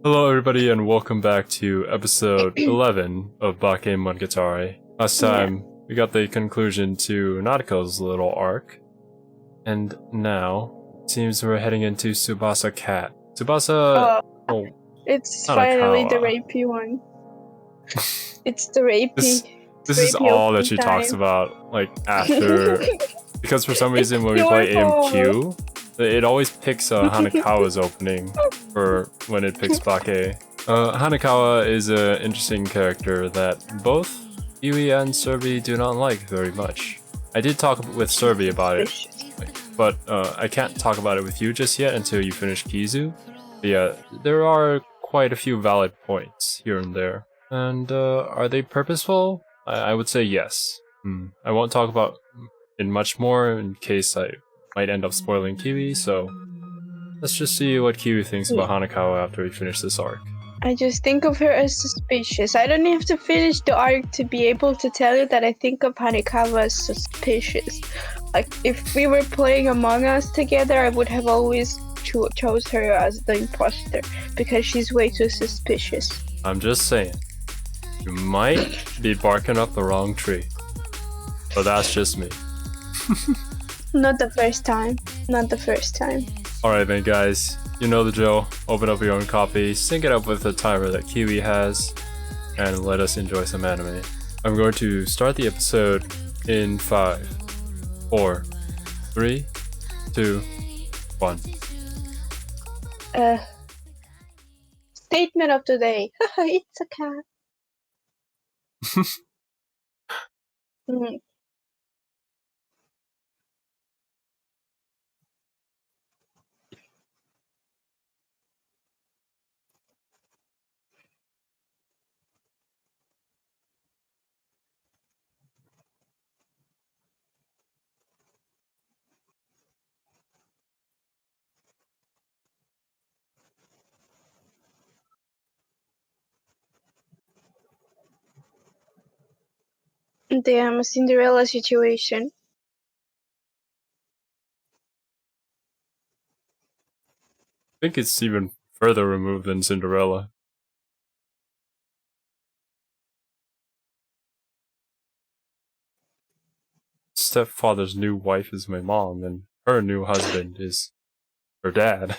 Hello everybody and welcome back to episode 11 of Bakemonogatari. Last time we got the conclusion to Nadeko's little arc, and now it seems we're heading into Tsubasa Cat. Tsubasa... It's Hanekawa. finally the rapey one. It's the rapey. This is all that she talks about, like, after... because for some reason when we play AMQ, it always picks Hanekawa's opening for when it picks Bake. Hanekawa is an interesting character that both Kiwi and Cerby do not like very much. I did talk with Cerby about it, but I can't talk about it with you just yet until you finish Kizu. But yeah, there are quite a few valid points here and there. And are they purposeful? I would say yes. I won't talk about it much more in case I might end up spoiling Kiwi, so let's just see what Kiwi thinks about Hanekawa after we finish this arc. I just think of her as suspicious. I don't have to finish the arc to be able to tell you that I think of Hanekawa as suspicious. Like, if we were playing Among Us together, I would have always chose her as the imposter, because she's way too suspicious. I'm just saying, you might be barking up the wrong tree, but that's just me. Not the first time. Not the first time. Alright then guys, you know the drill. Open up your own copy, sync it up with the timer that Kiwi has, and let us enjoy some anime. I'm going to start the episode in 5, 4, 3, 2, 1. Statement of the day. It's a cat. Damn, a Cinderella situation. I think it's even further removed than Cinderella. Stepfather's new wife is my mom, and her new husband is her dad.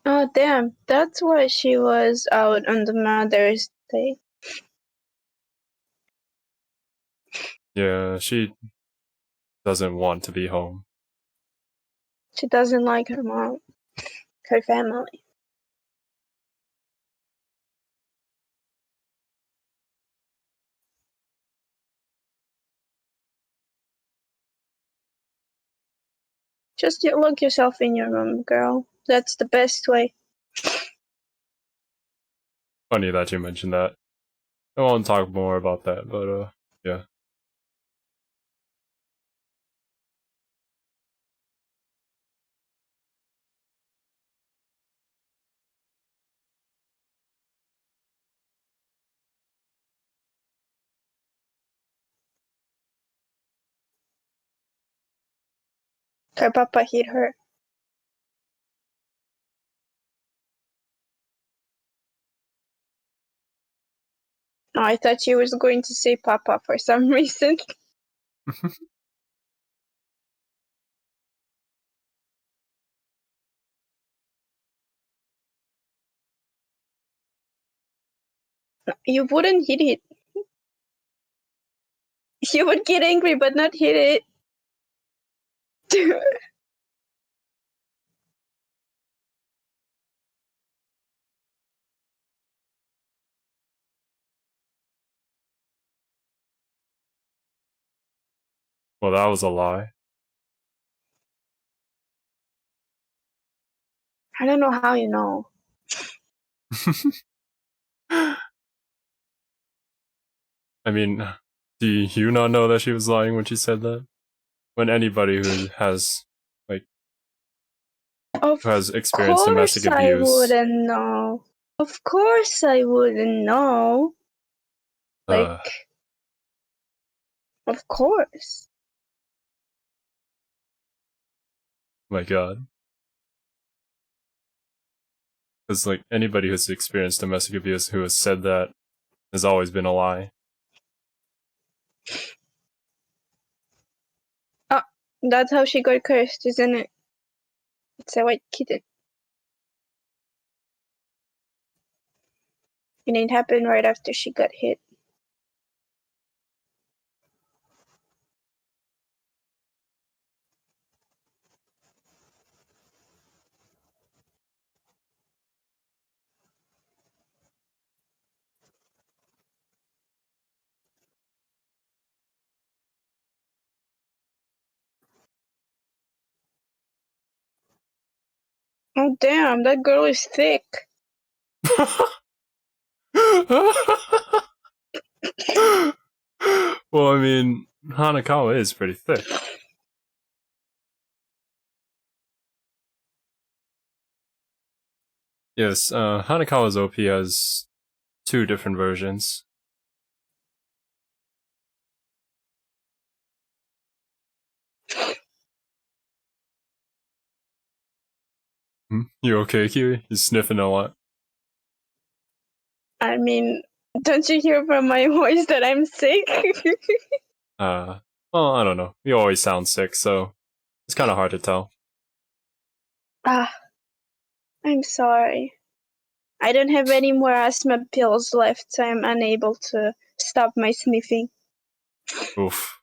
Oh damn, that's why she was out on the Mother's Day. Yeah, she doesn't want to be home. She doesn't like her mom, her family. Just lock yourself in your room, girl. That's the best way. Funny that you mentioned that. I won't talk more about that, but yeah. Her papa hit her. Oh, I thought she was going to say papa for some reason. You wouldn't hit it. You would get angry but not hit it. Well, that was a lie. I don't know how you know. I mean, Do you not know that she was lying when she said that? When anybody who has who has experienced domestic abuse. I wouldn't know. Of course I wouldn't know. Like, of course. My god. Because, like, anybody who's experienced domestic abuse who has said that has always been a lie. Oh, that's how she got cursed, isn't it? It's a white kitten. And it happened right after she got hit. Oh damn, that girl is thick. Well, I mean, Hanekawa is pretty thick. Yes, Hanekawa's OP has 2 different versions. You okay, Kiwi? You sniffing a lot? I mean, don't you hear from my voice that I'm sick? Well, I don't know. You always sound sick, so it's kind of hard to tell. I'm sorry. I don't have any more asthma pills left, so I'm unable to stop my sniffing. Oof.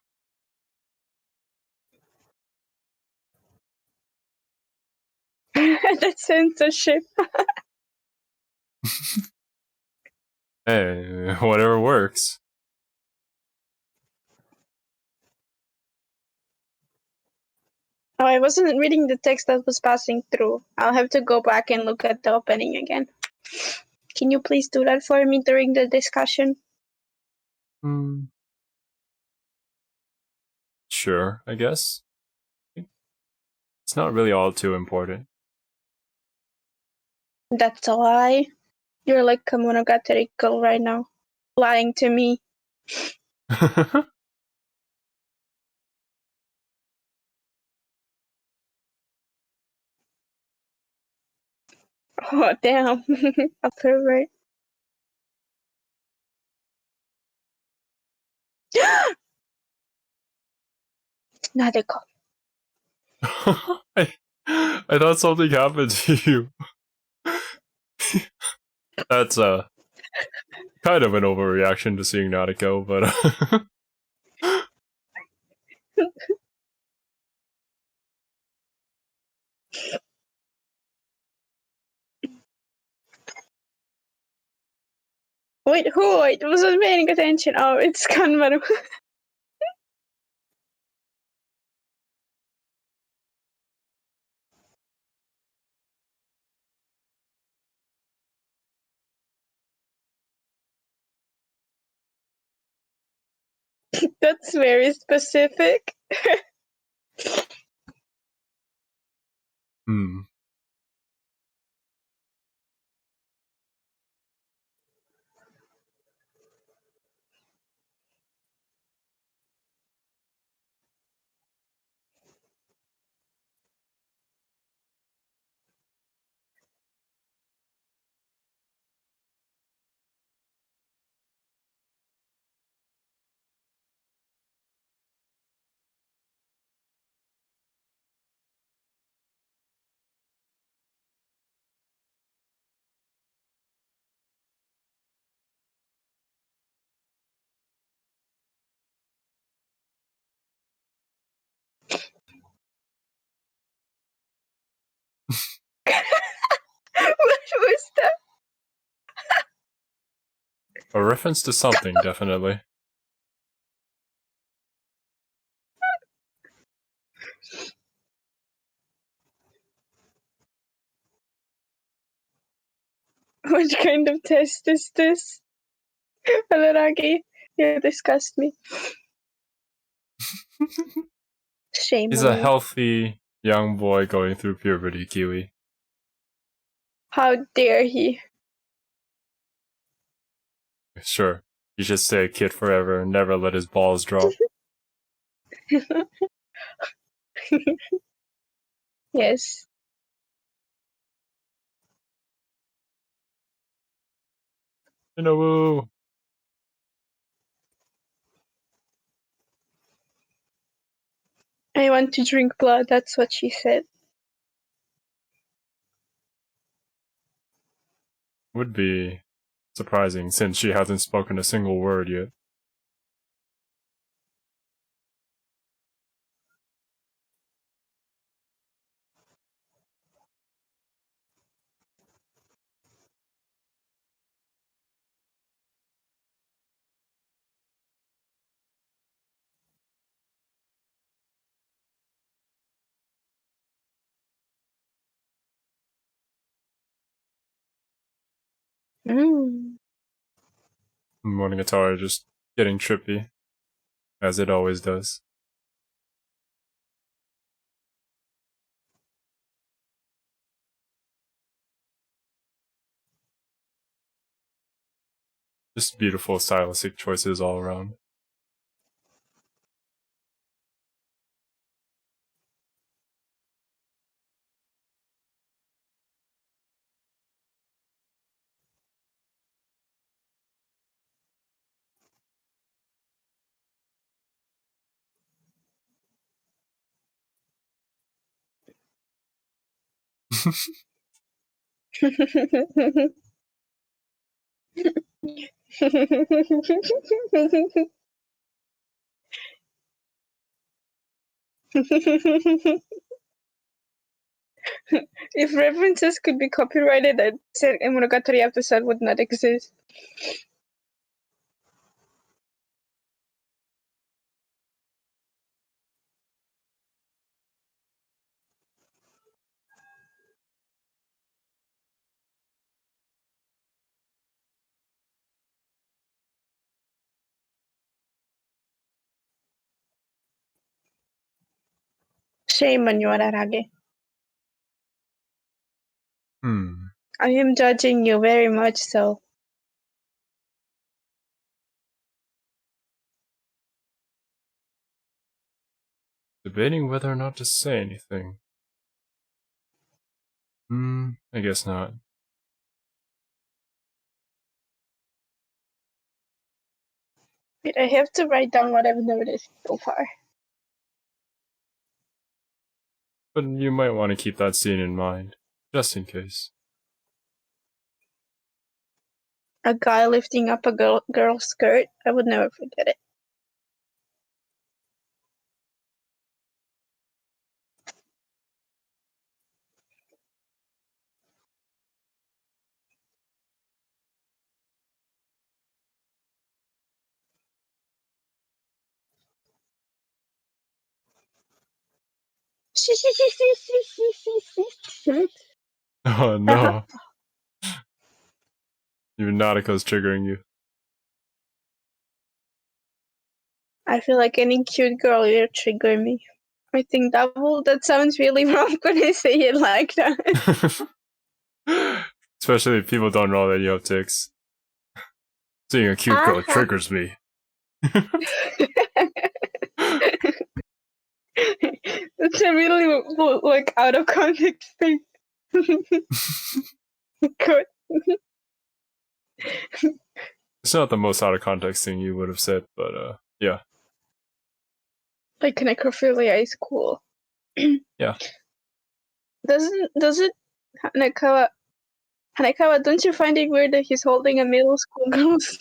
That censorship. Hey, whatever works. Oh, I wasn't reading the text that was passing through. I'll have to go back and look at the opening again. Can you please do that for me during the discussion? Sure, I guess. It's not really all too important. That's a lie. You're like a Monogatari girl right now. Lying to me. Oh, damn. A pervert. Nadeko. I thought something happened to you. That's kind of an overreaction to seeing Nadeko, but Wait, who? I wasn't paying attention. Oh, it's Kanmaru. That's very specific. What was that? a reference to something, definitely. What kind of test is this? Alaragi. You disgust me. Shame He's on a you. healthy young boy going through puberty, Kiwi. How dare he? Sure, he should stay a kid forever and never let his balls drop. Yes. Woo! I want to drink blood, that's what she said. Would be surprising since she hasn't spoken a single word yet. Monogatari just getting trippy, as it always does. Just beautiful stylistic choices all around. If references could be copyrighted, I'd say a Monogatari episode would not exist. Shame on you, Ararage. I am judging you very much so. Debating whether or not to say anything. I guess not. Wait, I have to write down what I've noticed so far. But you might want to keep that scene in mind, just in case. A guy lifting up a girl's skirt. I would never forget it. Oh no. Even Nadeko's triggering you. I feel like any cute girl, you're triggering me. I think that sounds really wrong when I say it like that. Especially if people don't know that you have tics. Seeing a cute girl triggers me. That's a really like out of context thing. Good. It's not the most out of context thing you would have said, but yeah. Like necrophilia is cool. Yeah. Doesn't Hanekawa, don't you find it weird that he's holding a middle school girl's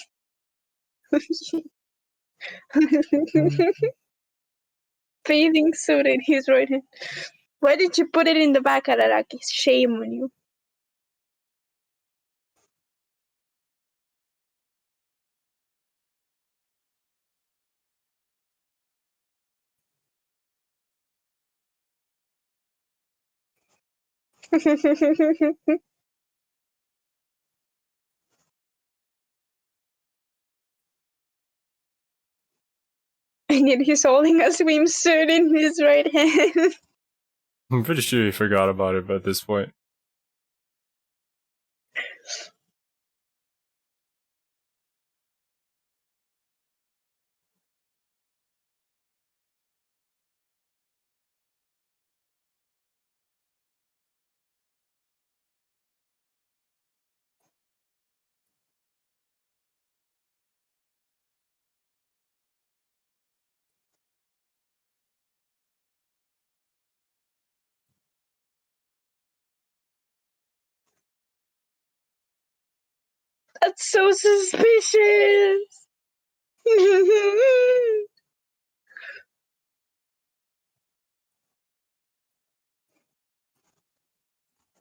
bathing suit in his right hand? Why did you put it in the back, Araraki? Shame on you. And yet he's holding a swimsuit in his right hand. I'm pretty sure he forgot about it by this point. That's so suspicious.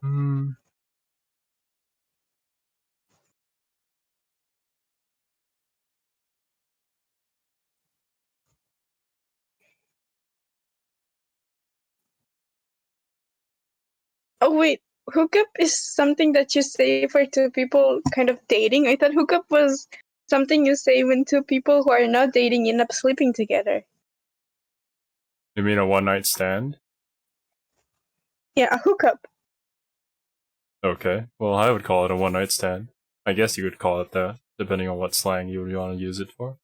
Hmm. Oh wait, hookup is something that you say for two people kind of dating? I thought hookup was something you say when two people who are not dating end up sleeping together. You mean a one-night stand? Yeah, a hookup. Okay. Well, I would call it a one-night stand. I guess you would call it that, depending on what slang you would want to use it for.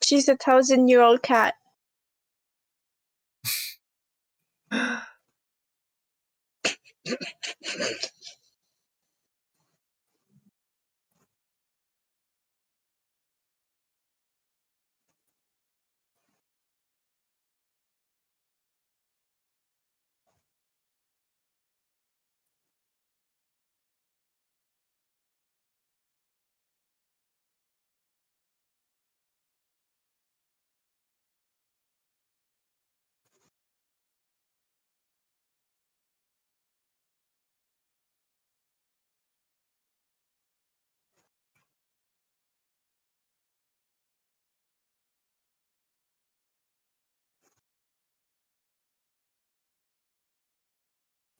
She's a 1,000-year-old cat.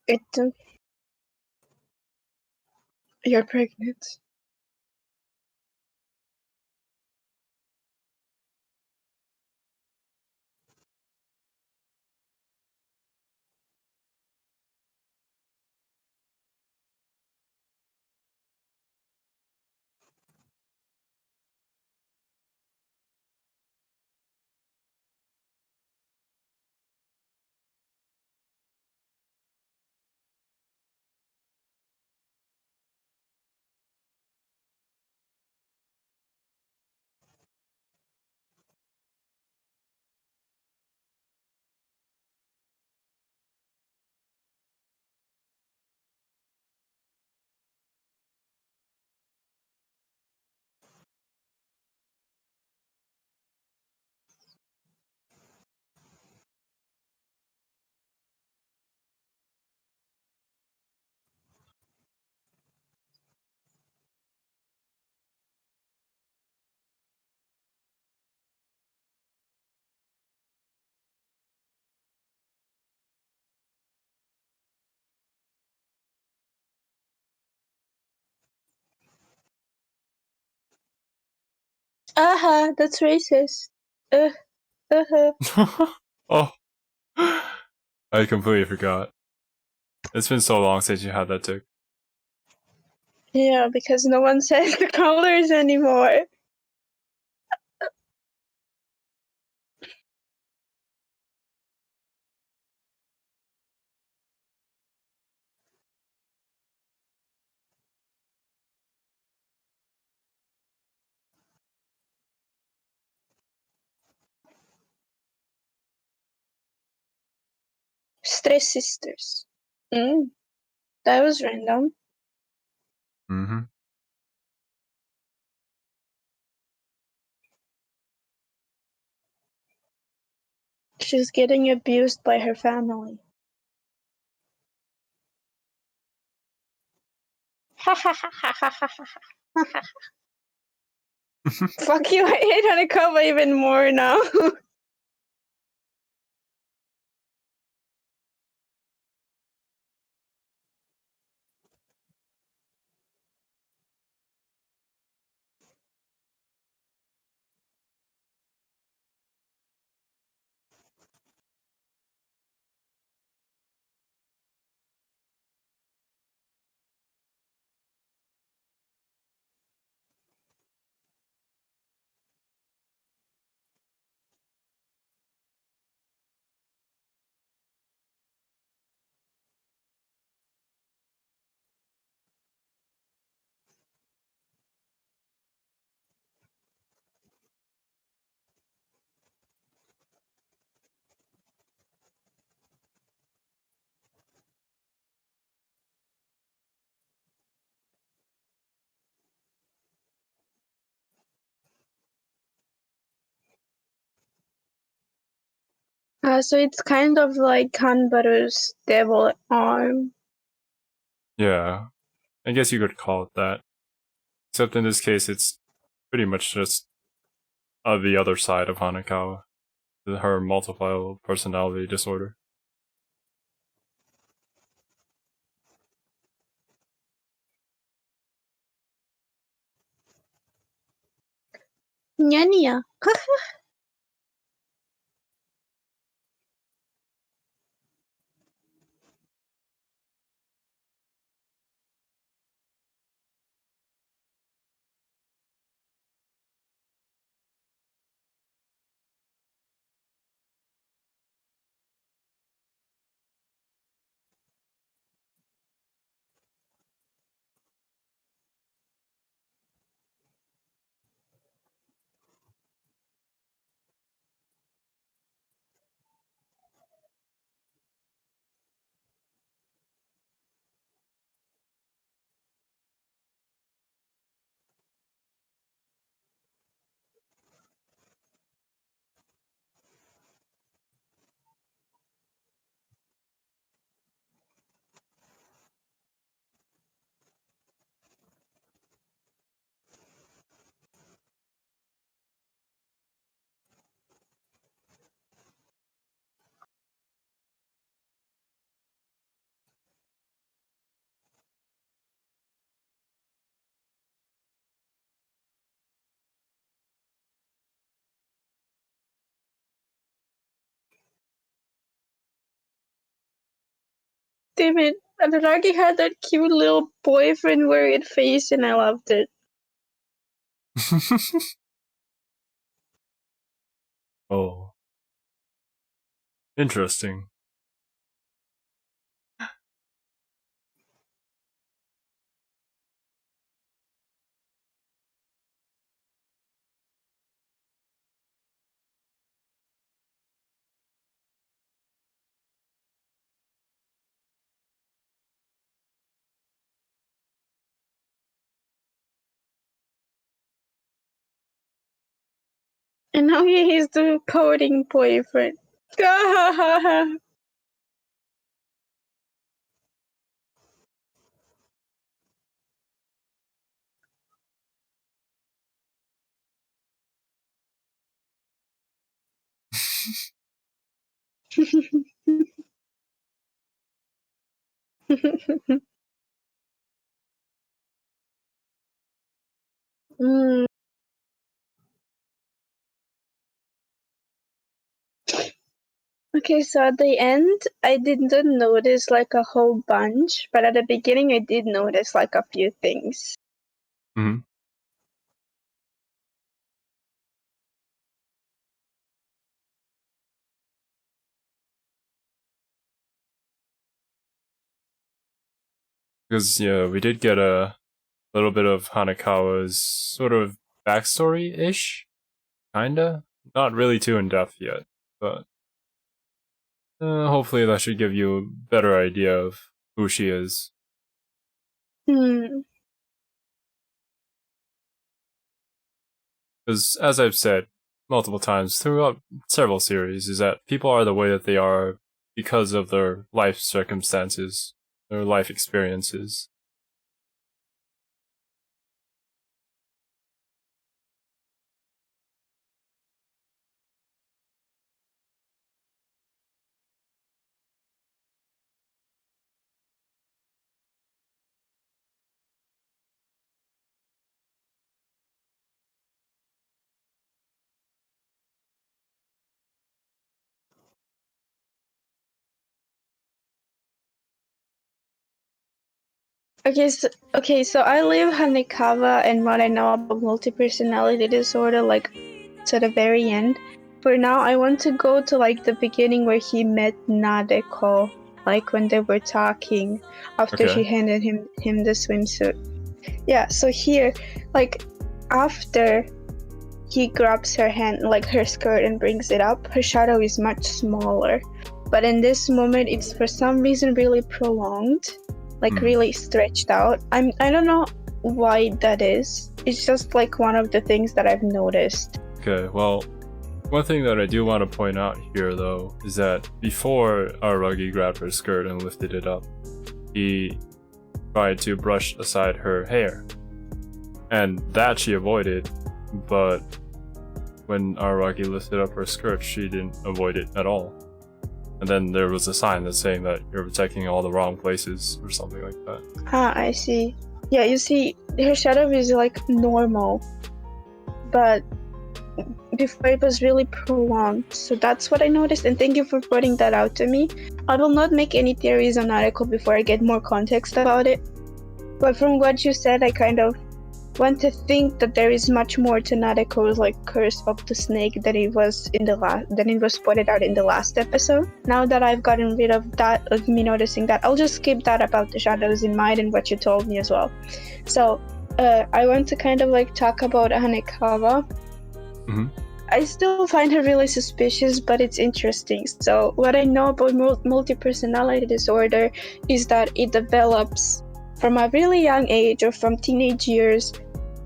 It, you're pregnant. That's racist. Oh. I completely forgot. It's been so long since you had that tick. Yeah, because no one says the colors anymore. Stress sisters. That was random. Mm-hmm. she's getting abused by her family. Fuck you, I hate Hanekawa even more now. So it's kind of like Kanbaru's devil arm. Yeah, I guess you could call it that. Except in this case, it's pretty much just the other side of Hanekawa, her multiple personality disorder. Nyanya. Damn it. Adaragi had that cute little boyfriend wearing face and I loved it. Oh. Interesting. And now he's the coding boyfriend. mm. Okay, so at the end, I didn't notice like a whole bunch, but at the beginning, I did notice like a few things. Mm-hmm. Because, yeah, we did get a little bit of Hanekawa's sort of backstory-ish, kinda. Not really too in-depth yet, but hopefully that should give you a better idea of who she is. Hmm. Because, as I've said, multiple times throughout several series is that people are the way that they are because of their life circumstances, their life experiences. So I leave Hanekawa and what I know about multi-personality disorder like to the very end. For now, I want to go to like the beginning where he met Nadeko, like when they were talking after she handed him the swimsuit. Yeah, so here, like after he grabs her hand, like her skirt, and brings it up, her shadow is much smaller. But in this moment, it's for some reason really prolonged, like really stretched out. I don't know why that is. It's just like one of the things that I've noticed. Okay, well, one thing that I do want to point out here, though, is that before Aragi grabbed her skirt and lifted it up, he tried to brush aside her hair. And that she avoided, but when Aragi lifted up her skirt, she didn't avoid it at all. And then there was a sign that's saying that you're protecting all the wrong places or something like that. Ah, I see. Yeah, you see, her shadow is like normal, but before it was really prolonged. So that's what I noticed, and thank you for pointing that out to me. I will not make any theories on Nadeko before I get more context about it. But from what you said, I kind of want to think that there is much more to Nadeko's like curse of the snake than it was pointed out in the last episode. Now that I've gotten rid of that, of me noticing that, I'll just skip that about the shadows in mind and what you told me as well. So I want to kind of like talk about Hanekawa. I still find her really suspicious, but it's interesting. So what I know about multi-personality disorder is that it develops from a really young age or from teenage years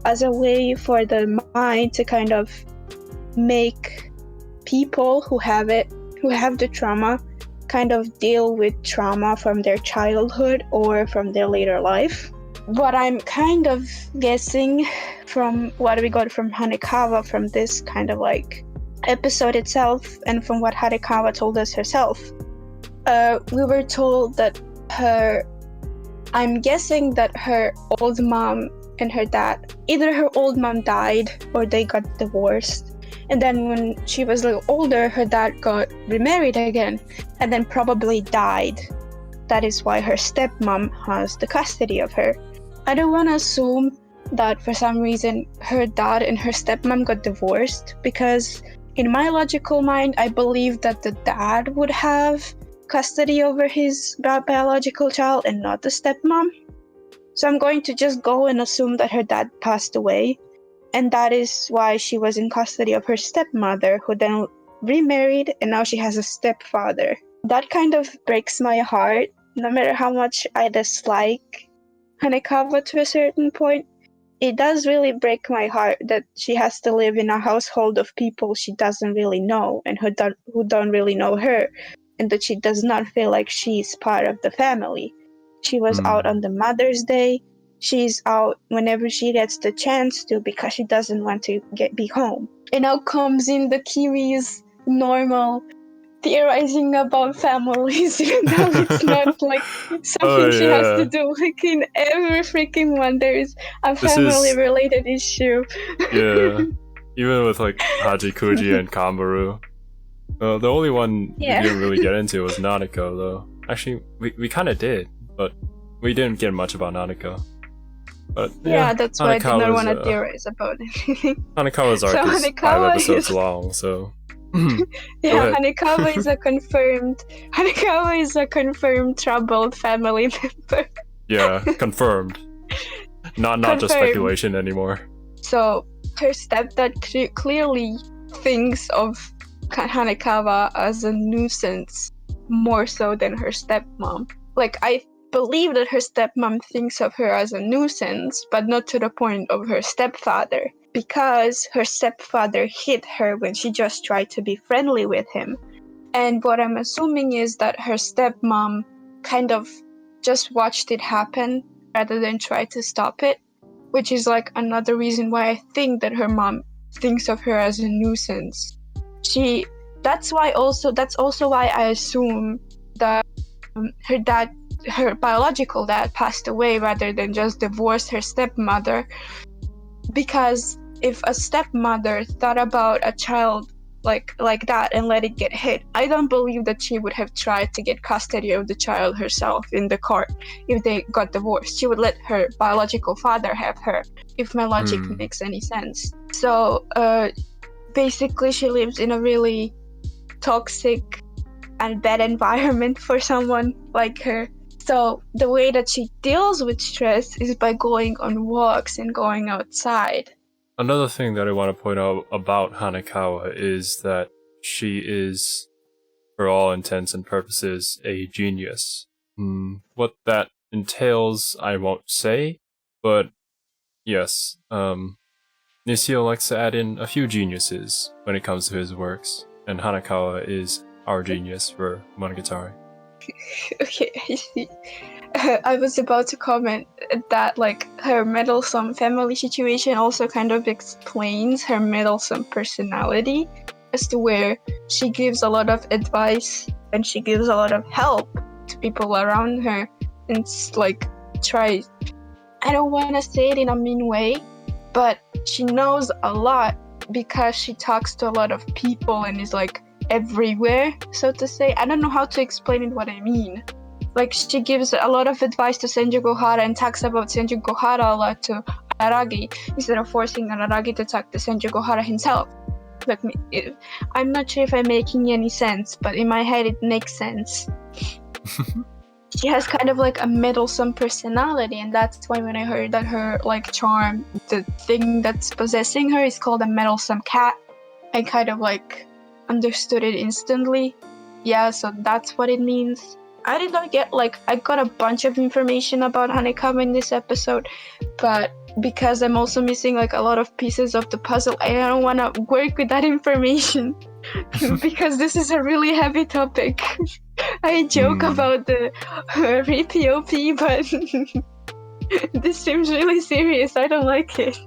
as a way for the mind to kind of make people who have the trauma, kind of deal with trauma from their childhood or from their later life. What I'm kind of guessing from what we got from Hanekawa from this kind of like episode itself, and from what Hanekawa told us herself, we were told that I'm guessing that her old mom and her dad, either her old mom died or they got divorced. And then when she was a little older, her dad got remarried again and then probably died. That is why her stepmom has the custody of her. I don't want to assume that for some reason her dad and her stepmom got divorced, because in my logical mind, I believe that the dad would have custody over his biological child and not the stepmom. So I'm going to just go and assume that her dad passed away, and that is why she was in custody of her stepmother, who then remarried, and now she has a stepfather. That kind of breaks my heart, no matter how much I dislike Hanekawa to a certain point. It does really break my heart that she has to live in a household of people she doesn't really know and who don't really know her, and that she does not feel like she's part of the family. She was out on the Mother's Day. She's out whenever she gets the chance to, because she doesn't want to be home. And now comes in the Kiwi's normal theorizing about families, even though it's not like something she has to do. Like in every freaking one, there is a family-related issue. Yeah, even with like Hachikuji and Kambaru. The only one we didn't really get into was Nadeko, though. Actually, we kind of did, but we didn't get much about Nadeko. But yeah, that's why I did not want to theorize about anything. Hanekawa's arc is 5 episodes long, so... Yeah, Hanekawa is a confirmed troubled family member. Yeah, confirmed. Not just speculation anymore. So her stepdad clearly thinks of Hanekawa as a nuisance more so than her stepmom. Like, I believe that her stepmom thinks of her as a nuisance, but not to the point of her stepfather. because her stepfather hit her when she just tried to be friendly with him. And what I'm assuming is that her stepmom kind of just watched it happen rather than try to stop it, which is like another reason why I think that her mom thinks of her as a nuisance. That's also why I assume that her biological dad passed away rather than just divorced her stepmother, because if a stepmother thought about a child like that and let it get hit, I don't believe that she would have tried to get custody of the child herself in the court if they got divorced. She would let her biological father have her, if my logic makes any sense. So basically she lives in a really toxic and bad environment for someone like her. So the way that she deals with stress is by going on walks and going outside. Another thing that I want to point out about Hanekawa is that she is, for all intents and purposes, a genius. What that entails, I won't say, but yes, Nisio likes to add in a few geniuses when it comes to his works, and Hanekawa is our genius for Monogatari. Okay, I see. I was about to comment that like her meddlesome family situation also kind of explains her meddlesome personality, as to where she gives a lot of advice and she gives a lot of help to people around her, and like tries, I don't want to say it in a mean way, but she knows a lot because she talks to a lot of people and is like everywhere, so to say. I don't know how to explain it what I mean. Like, she gives a lot of advice to Senju Gohara and talks about Senju Gohara a lot to Araragi, instead of forcing Araragi to talk to Senju Gohara himself. I'm not sure if I'm making any sense, but in my head it makes sense. She has kind of like a meddlesome personality, and that's why when I heard that her like charm, the thing that's possessing her is called a meddlesome cat, I kind of like understood it instantly. Yeah, so that's what it means. I did not get I got a bunch of information about Hanekawa in this episode, but because I'm also missing like a lot of pieces of the puzzle, I don't want to work with that information because this is a really heavy topic. I joke about the POP, but this seems really serious. I don't like it.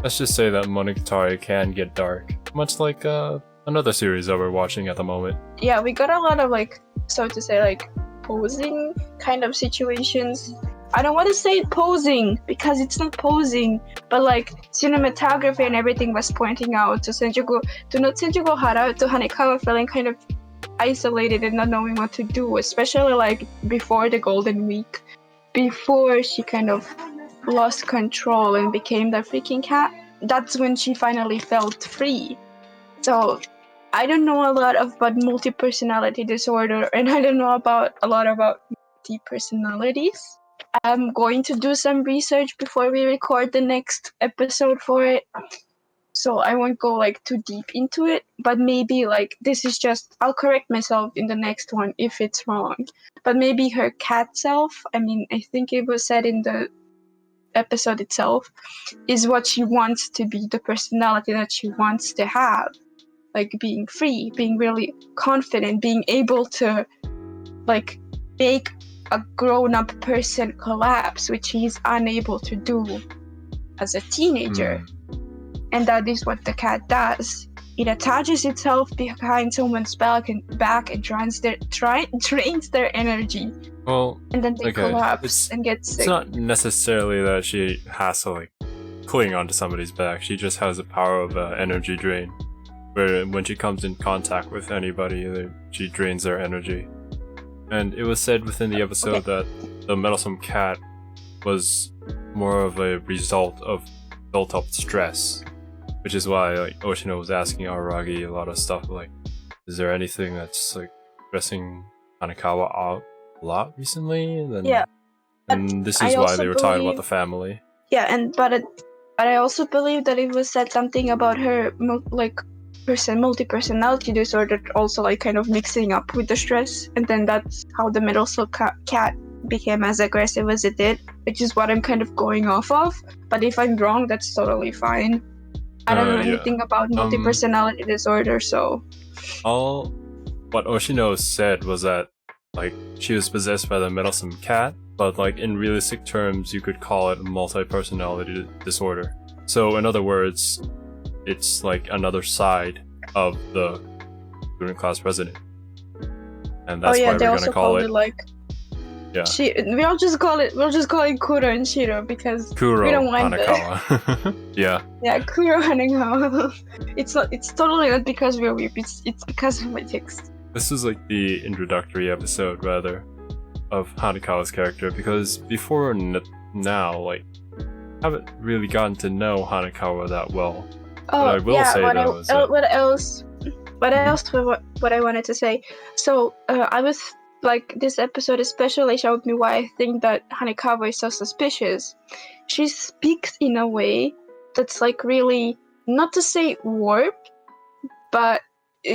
Let's just say that Monogatari can get dark, much like another series that we're watching at the moment. Yeah, we got a lot of so to say posing kind of situations. I don't want to say posing because it's not posing, but cinematography and everything was pointing out to not Senju Gohara, to Hanekawa feeling kind of isolated and not knowing what to do, especially before the Golden Week, before she kind of lost control and became the freaking cat. That's when she finally felt free. So I don't know a lot about multi-personality disorder, and I don't know a lot about multi-personalities. I'm going to do some research before we record the next episode for it, so I won't go too deep into it, but maybe this is just, I'll correct myself in the next one if it's wrong, but maybe her cat self, I think it was said in the episode itself, is what she wants to be, the personality that she wants to have. Being free, being really confident, being able to make a grown-up person collapse, which he's unable to do as a teenager. And that is what the cat does. It attaches itself behind someone's back and drains their energy. Well, and then they collapse and get sick. It's not necessarily that she has to cling onto somebody's back. She just has the power of energy drain, where when she comes in contact with anybody, she drains their energy. And it was said within the episode that the meddlesome cat was more of a result of built-up stress, which is why Oshino was asking Araragi a lot of stuff is there anything that's stressing Hanekawa out a lot recently? And this is why they were talking about the family. Yeah, but I also believe that it was said something about her multi-personality disorder also kind of mixing up with the stress, and then that's how the meddlesome cat became as aggressive as it did, which is what I'm kind of going off of. But if I'm wrong, that's totally fine. I don't know anything about multi-personality disorder, so... All what Oshino said was that, like, she was possessed by the meddlesome cat, but, like, in realistic terms, you could call it a multi-personality disorder. So, in other words, it's, like, another side of the student class president. And that's why we're gonna call it... like... Yeah. We'll just call it Kuro and Shiro because Kuro we don't want Hanekawa. Yeah. Yeah, Kuro Hanekawa. It's totally not because we're weird. It's because of my text. This is like the introductory episode, rather, of Hanekawa's character, because before now, like, I haven't really gotten to know Hanekawa that well. Oh, but I will say though, what I wanted to say. So I was. Like, this episode especially showed me why I think that Hanekawa is so suspicious. She speaks in a way that's, like, really, not to say warped, but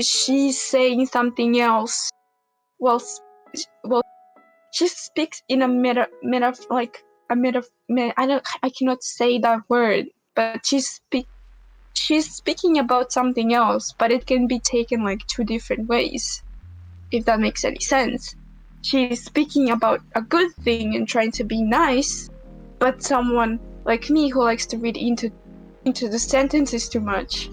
she's saying something else. Well, she speaks in a I cannot say that word, but she's speaking about something else, but it can be taken, like, two different ways. If that makes any sense. She's speaking about a good thing and trying to be nice, but someone like me who likes to read into the sentences too much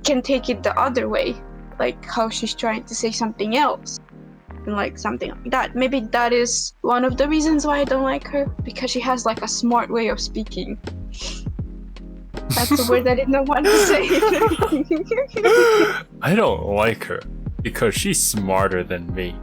can take it the other way, like how she's trying to say something else, and like something like that. Maybe that is one of the reasons why I don't like her, because she has like a smart way of speaking. That's a word I did not want to say. I don't like her because she's smarter than me.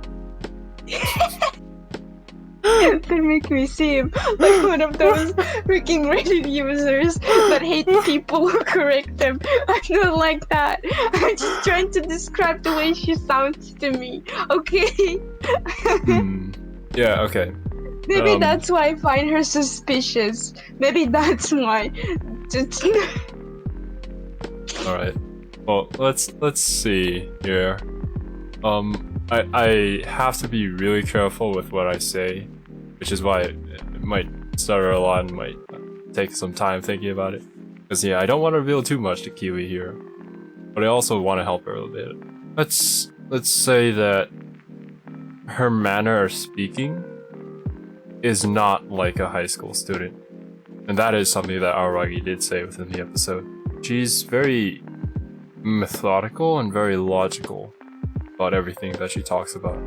They make me seem like one of those freaking Reddit users that hate people who correct them. I'm not like that. I'm just trying to describe the way she sounds to me. Okay? Yeah, okay. Maybe that's why I find her suspicious. Maybe that's why. Alright. Well, let's see here. I have to be really careful with what I say, which is why it might stutter a lot and might take some time thinking about it. Because yeah, I don't want to reveal too much to Kiwi here, but I also want to help her a little bit. Let's say that her manner of speaking is not like a high school student, and that is something that Aragi did say within the episode. She's very methodical and very logical about everything that she talks about.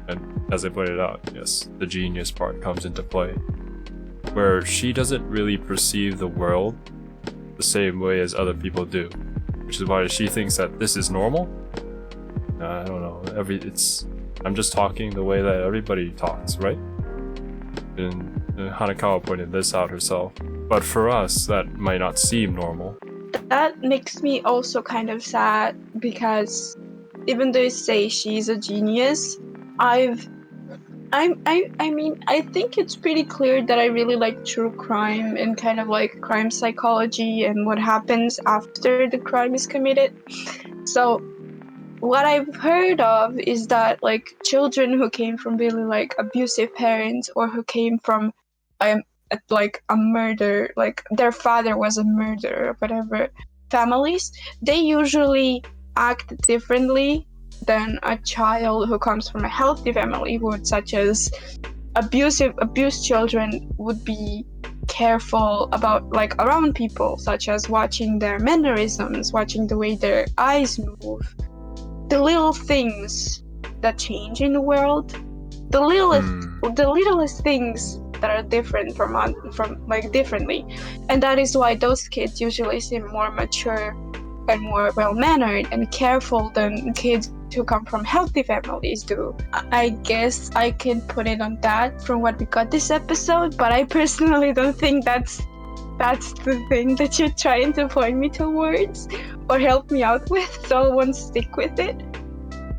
And as I pointed out, yes, the genius part comes into play, where she doesn't really perceive the world the same way as other people do, which is why she thinks that this is normal. I don't know. I'm just talking the way that everybody talks, right? And Hanekawa pointed this out herself. But for us, that might not seem normal. That makes me also kind of sad, because even though you say she's a genius, I think it's pretty clear that I really like true crime and kind of like crime psychology and what happens after the crime is committed. So what I've heard of is that like children who came from really like abusive parents, or who came from like a murder, like their father was a murderer or whatever, families, they usually act differently than a child who comes from a healthy family would, such as abused children would be careful about like around people, such as watching their mannerisms, watching the way their eyes move, the little things that change in the world, the littlest things that are different from like differently, and that is why those kids usually seem more mature and more well-mannered and careful than kids who come from healthy families do. I guess I can put it on that from what we got this episode, but I personally don't think that's the thing that you're trying to point me towards or help me out with, so I won't stick with it.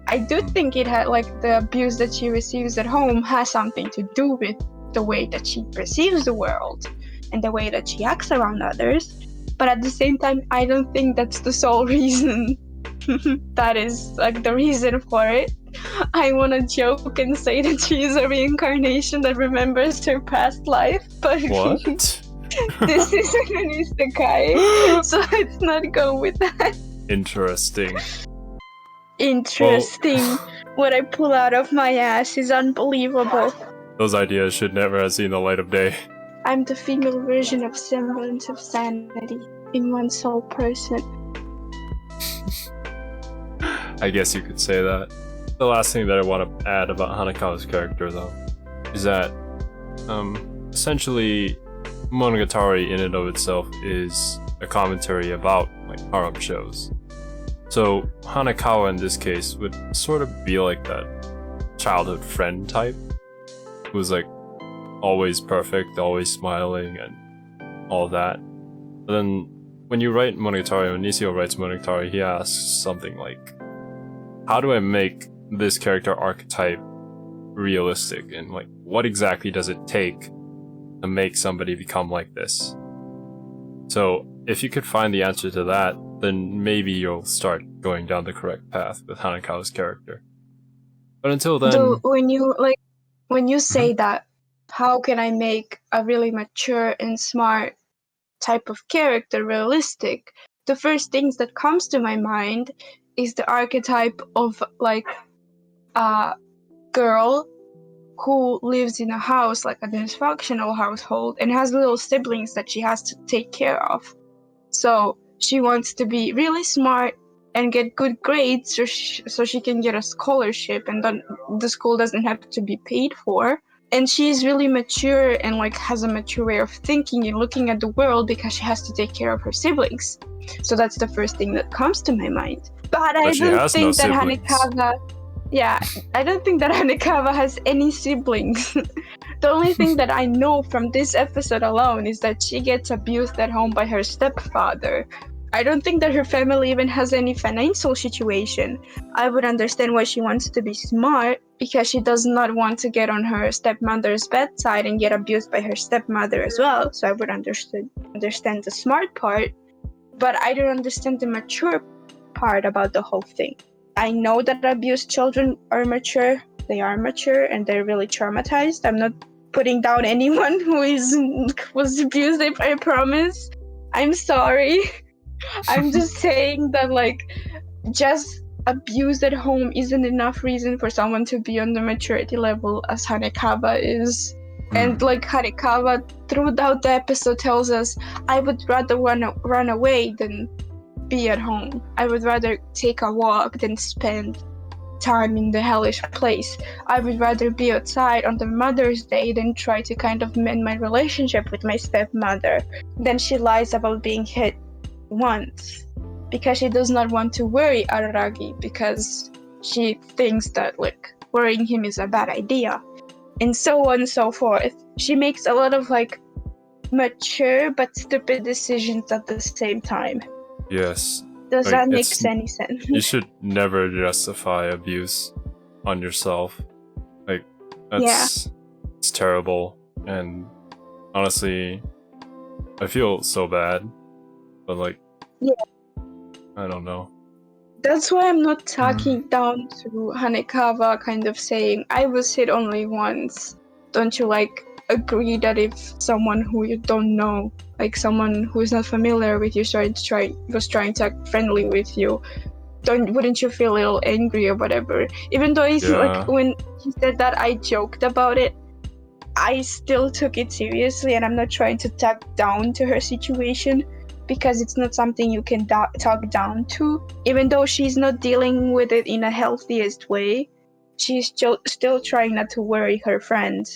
I do think it had like the abuse that she receives at home has something to do with the way that she perceives the world and the way that she acts around others, but at the same time I don't think that's the sole reason. That is like the reason for it. I want to joke and say that she is a reincarnation that remembers her past life, but what? This isn't an isekai, so let's not go with that. Interesting. Interesting. What I pull out of my ass is unbelievable. Those ideas should never have seen the light of day. I'm the female version of semblance of sanity in one sole person. I guess you could say that. The last thing that I want to add about Hanekawa's character, though, is that essentially Monogatari in and of itself is a commentary about like harem shows. So Hanekawa in this case would sort of be like that childhood friend type who's like always perfect, always smiling and all that. But then when you write Monogatari, when Nisio writes Monogatari, he asks something like, how do I make this character archetype realistic, and like what exactly does it take to make somebody become like this? So if you could find the answer to that, then maybe you'll start going down the correct path with Hanekawa's character. But until then, So when you say that, how can I make a really mature and smart type of character realistic? The first things that comes to my mind is the archetype of like a girl who lives in a house, like a dysfunctional household, and has little siblings that she has to take care of. So she wants to be really smart and get good grades so she can get a scholarship, and then the school doesn't have to be paid for. And she's really mature and like has a mature way of thinking and looking at the world because she has to take care of her siblings. So that's the first thing that comes to my mind. But I don't think that Hanekawa has any siblings. The only thing that I know from this episode alone is that she gets abused at home by her stepfather. I don't think that her family even has any financial situation. I would understand why she wants to be smart, because she does not want to get on her stepmother's bedside and get abused by her stepmother as well. So I would understand the smart part, but I don't understand the mature part about the whole thing. I know that abused children are mature. They are mature and they're really traumatized. I'm not putting down anyone who was abused, I promise. I'm sorry. I'm just saying that like just abuse at home isn't enough reason for someone to be on the maturity level as Hanekawa is. And like Hanekawa throughout the episode tells us, I would rather run away than be at home. I would rather take a walk than spend time in the hellish place. I would rather be outside on the Mother's Day than try to kind of mend my relationship with my stepmother. Then she lies about being hit once because she does not want to worry Araragi, because she thinks that like worrying him is a bad idea, and so on and so forth. She makes a lot of like mature but stupid decisions at the same time. Yes. Does that make any sense? You should never justify abuse on yourself. Like, it's terrible. And honestly, I feel so bad. But like, I don't know. That's why I'm not talking down to Hanekawa, kind of saying, I was hit only once. Don't you like agree that if someone who you don't know, like someone who is not familiar with you, was trying to act friendly with you, wouldn't you feel a little angry or whatever? Even though it's like when he said that, I joked about it. I still took it seriously, and I'm not trying to talk down to her situation, because it's not something you can talk down to. Even though she's not dealing with it in a healthiest way, she's still trying not to worry her friend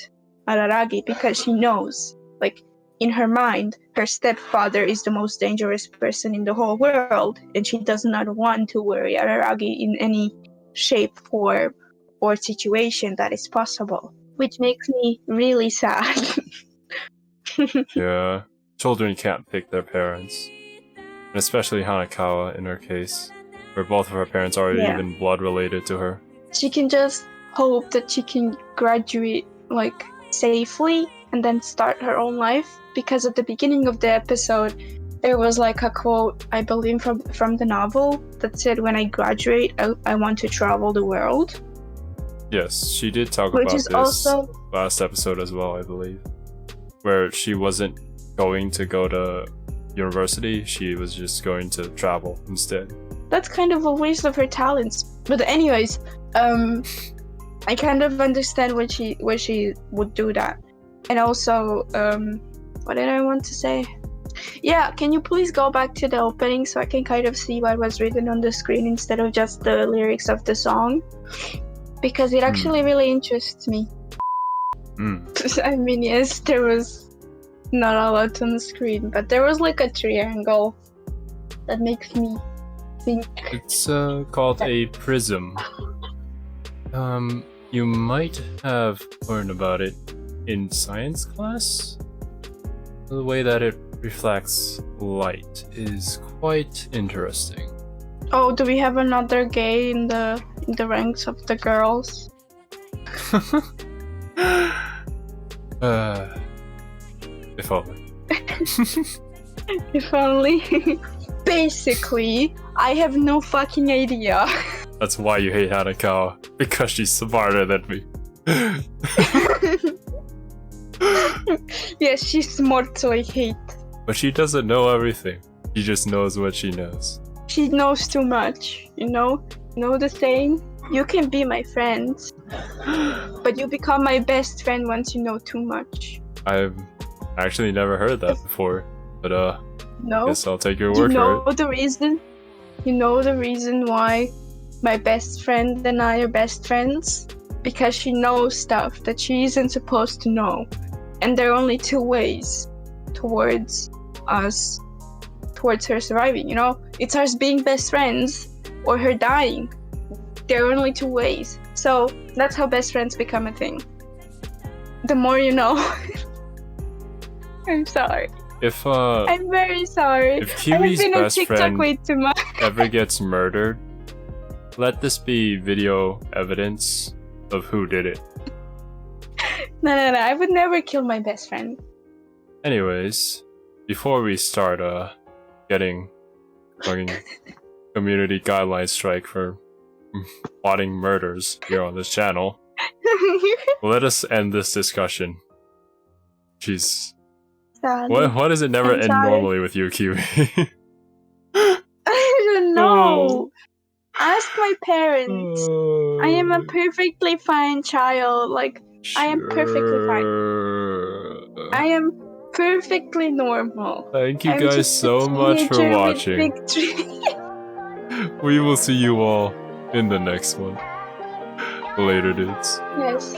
Araragi, because she knows, like, in her mind, her stepfather is the most dangerous person in the whole world, and she does not want to worry Araragi in any shape, form, or situation that is possible, which makes me really sad. Yeah, children can't pick their parents, and especially Hanekawa in her case, where both of her parents are even blood related to her. She can just hope that she can graduate like safely and then start her own life, because at the beginning of the episode there was like a quote, I believe from the novel, that said, when I graduate I want to travel the world. Yes, she did talk about this last episode as well, I believe, where she wasn't going to go to university. She was just going to travel instead. That's kind of a waste of her talents. But anyways, I kind of understand when she would do that. And also, what did I want to say? Yeah, can you please go back to the opening so I can kind of see what was written on the screen instead of just the lyrics of the song? Because it actually really interests me. I mean, yes, there was not a lot on the screen, but there was like a triangle that makes me think. It's called a prism. You might have learned about it in science class. The way that it reflects light is quite interesting. Oh, do we have another gay in the ranks of the girls? If only. If only. Basically, I have no fucking idea. That's why you hate Hanekawa, because she's smarter than me. Yes, she's smart, so I hate. But she doesn't know everything. She just knows what she knows. She knows too much, you know? You know the saying? You can be my friend, but you become my best friend once you know too much. I've actually never heard that before, but no? guess I'll take your word for it. You know the reason why my best friend and I are best friends? Because she knows stuff that she isn't supposed to know. And there are only two ways towards her surviving, you know? It's us being best friends or her dying. There are only two ways. So that's how best friends become a thing. The more you know. I'm sorry. I'm very sorry. If Kiwi's best friend way too much. ever gets murdered, let this be video evidence of who did it. No, I would never kill my best friend. Anyways, before we start getting fucking community guideline strike for plotting murders here on this channel, let us end this discussion. Jeez. Why does it never end normally with you, Kiwi? I don't know. Ask my parents. I am a perfectly fine child. Like, I am perfectly fine. I am perfectly normal. Thank you guys so much for watching. We will see you all in the next one. Later, dudes. Yes.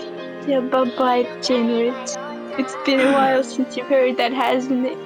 Yeah, bye-bye, January. It's been a while since you've heard that, hasn't it?